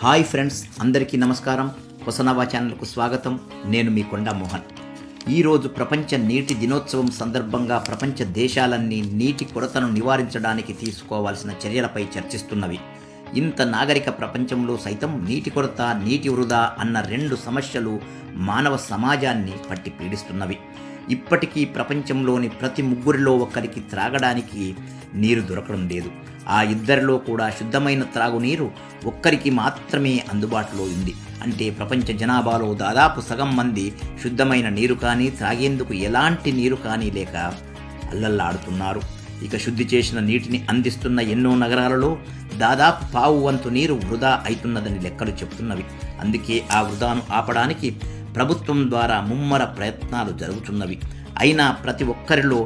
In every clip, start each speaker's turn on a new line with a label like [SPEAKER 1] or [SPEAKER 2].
[SPEAKER 1] Hi friends, అందరికీ నమస్కారం. హొసనవా ఛానల్కు స్వాగతం. నేను మీ కొండా మోహన్. ఈరోజు ప్రపంచ నీటి దినోత్సవం సందర్భంగా ప్రపంచ దేశాలన్నీ నీటి కొరతను నివారించడానికి తీసుకోవాల్సిన చర్యలపై చర్చిస్తున్నవి. ఇంత నాగరిక ప్రపంచంలో సైతం నీటి కొరత, నీటి వృధా అన్న రెండు సమస్యలు మానవ సమాజాన్ని పట్టి పీడిస్తున్నవి. ఇప్పటికీ ప్రపంచంలోని ప్రతి ముగ్గురిలో ఒక్కరికి త్రాగడానికి నీరు దొరకడం లేదు. ఆ ఇద్దరిలో కూడా శుద్ధమైన త్రాగునీరు ఒక్కరికి మాత్రమే అందుబాటులో ఉంది. అంటే ప్రపంచ జనాభాలో దాదాపు సగం మంది శుద్ధమైన నీరు కానీ, త్రాగేందుకు ఎలాంటి నీరు కానీ లేక అల్లల్లాడుతున్నారు. ఇక శుద్ధి చేసిన నీటిని అందిస్తున్న ఎన్నో నగరాలలో దాదాపు పావు వంతు నీరు వృధా అవుతున్నదని లెక్కలు చెబుతున్నవి. అందుకే ఆ వృధాను ఆపడానికి ప్రభుత్వం ద్వారా ముమ్మర ప్రయత్నాలు జరుగుతున్నవి. అయినా ప్రతి ఒక్కరిలో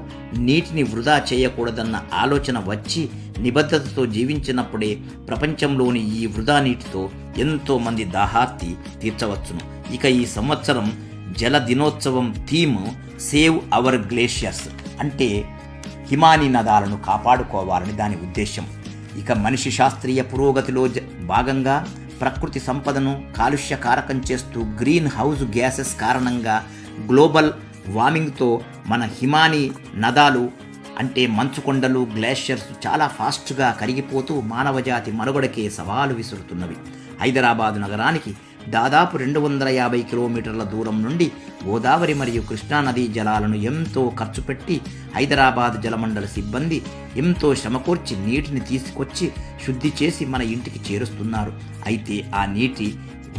[SPEAKER 1] నీటిని వృధా చేయకూడదన్న ఆలోచన వచ్చి నిబద్ధతతో జీవించినప్పుడే ప్రపంచంలోని ఈ వృధా నీటితో ఎంతోమంది దాహార్తి తీర్చవచ్చును. ఇక ఈ సంవత్సరం జల దినోత్సవం థీమ్ సేవ్ అవర్ గ్లేషియర్స్, అంటే హిమానీ నదాలను కాపాడుకోవాలని దాని ఉద్దేశం. ఇక మనిషి శాస్త్రీయ పురోగతిలో భాగంగా ప్రకృతి సంపదను కాలుష్యకారకం చేస్తూ గ్రీన్ హౌస్ గ్యాసెస్ కారణంగా గ్లోబల్ వార్మింగ్తో మన హిమానీ నదాలు అంటే మంచుకొండలు, గ్లేషియర్స్ చాలా ఫాస్ట్గా కరిగిపోతూ మానవజాతి మనుగడకే సవాలు విసురుతున్నవి. హైదరాబాదు నగరానికి దాదాపు 250 కిలోమీటర్ల దూరం నుండి గోదావరి మరియు కృష్ణా నదీ జలాలను ఎంతో ఖర్చు పెట్టి హైదరాబాద్ జలమండలి సిబ్బంది ఎంతో శ్రమకూర్చి నీటిని తీసుకొచ్చి శుద్ధి చేసి మన ఇంటికి చేరుస్తున్నారు. అయితే ఆ నీటి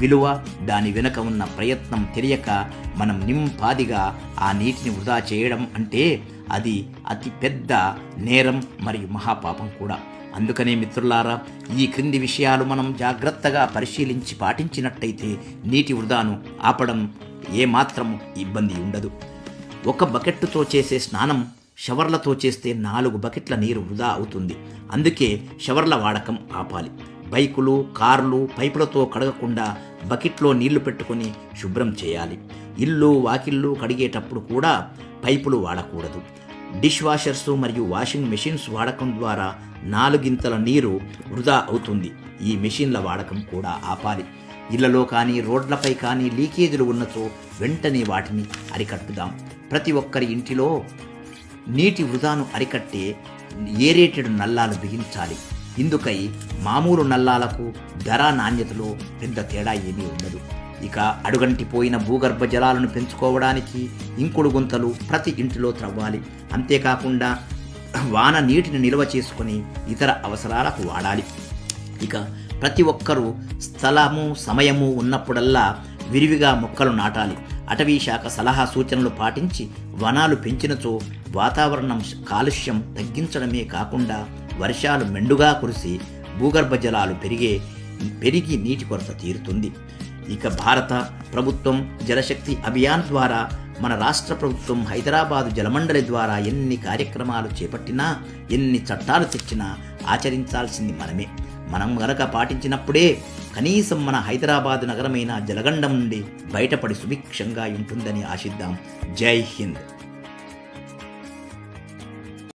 [SPEAKER 1] విలువ, దాని వెనుక ఉన్న ప్రయత్నం తెలియక మనం నింపాదిగా ఆ నీటిని వృధా చేయడం అంటే అది అతి పెద్ద నేరం మరియు మహాపాపం కూడా. అందుకనే మిత్రులారా, ఈ క్రింది విషయాలు మనం జాగ్రత్తగా పరిశీలించి పాటించినట్టయితే నీటి వృధాను ఆపడం ఏమాత్రం ఇబ్బంది ఉండదు. ఒక బకెట్తో చేసే స్నానం షవర్లతో చేస్తే 4 బకెట్ల నీరు వృధా అవుతుంది. అందుకే షవర్ల వాడకం ఆపాలి. బైకులు, కార్లు పైపులతో కడగకుండా బకెట్లో నీళ్లు పెట్టుకొని శుభ్రం చేయాలి. ఇల్లు, వాకిళ్ళు కడిగేటప్పుడు కూడా పైపులు వాడకూడదు. డిష్ వాషర్స్ మరియు వాషింగ్ మెషిన్స్ వాడకం ద్వారా 4 నీరు వృధా అవుతుంది. ఈ మెషిన్ల వాడకం కూడా ఆపాలి. ఇళ్లలో కానీ, రోడ్లపై కానీ లీకేజీలు ఉన్నచో వెంటనే వాటిని అరికట్టుదాం. ప్రతి ఒక్కరి ఇంటిలో నీటి వృధాను అరికట్టే ఏరేటెడ్ నల్లాలు బిగించాలి. ఇందుకై మామూలు నల్లాలకు ధర, నాణ్యతలో పెద్ద తేడా ఏమీ ఉండదు. ఇక అడుగంటిపోయిన భూగర్భ జలాలను పెంచుకోవడానికి ఇంకుడు గుంతలు ప్రతి ఇంటిలో త్రవ్వాలి. అంతేకాకుండా వాన నీటిని నిల్వ చేసుకొని ఇతర అవసరాలకు వాడాలి. ఇక ప్రతి ఒక్కరూ స్థలము, సమయము ఉన్నప్పుడల్లా విరివిగా మొక్కలు నాటాలి. అటవీ శాఖ సలహా సూచనలు పాటించి వనాలు పెంచినచో వాతావరణం కాలుష్యం తగ్గించడమే కాకుండా వర్షాలు మెండుగా కురిసి భూగర్భ జలాలు పెరిగి నీటి కొరత తీరుతుంది. ఇక భారత ప్రభుత్వం జలశక్తి అభియాన్ ద్వారా, మన రాష్ట్ర ప్రభుత్వం హైదరాబాదు జలమండలి ద్వారా ఎన్ని కార్యక్రమాలు చేపట్టినా, ఎన్ని చట్టాలు తెచ్చినా ఆచరించాల్సింది మనమే. మనం గనక పాటించినప్పుడే కనీసం మన హైదరాబాదు నగరమైన జలగండం నుండి బయటపడి సుభిక్షంగా ఉంటుందని ఆశిద్దాం. జై హింద్.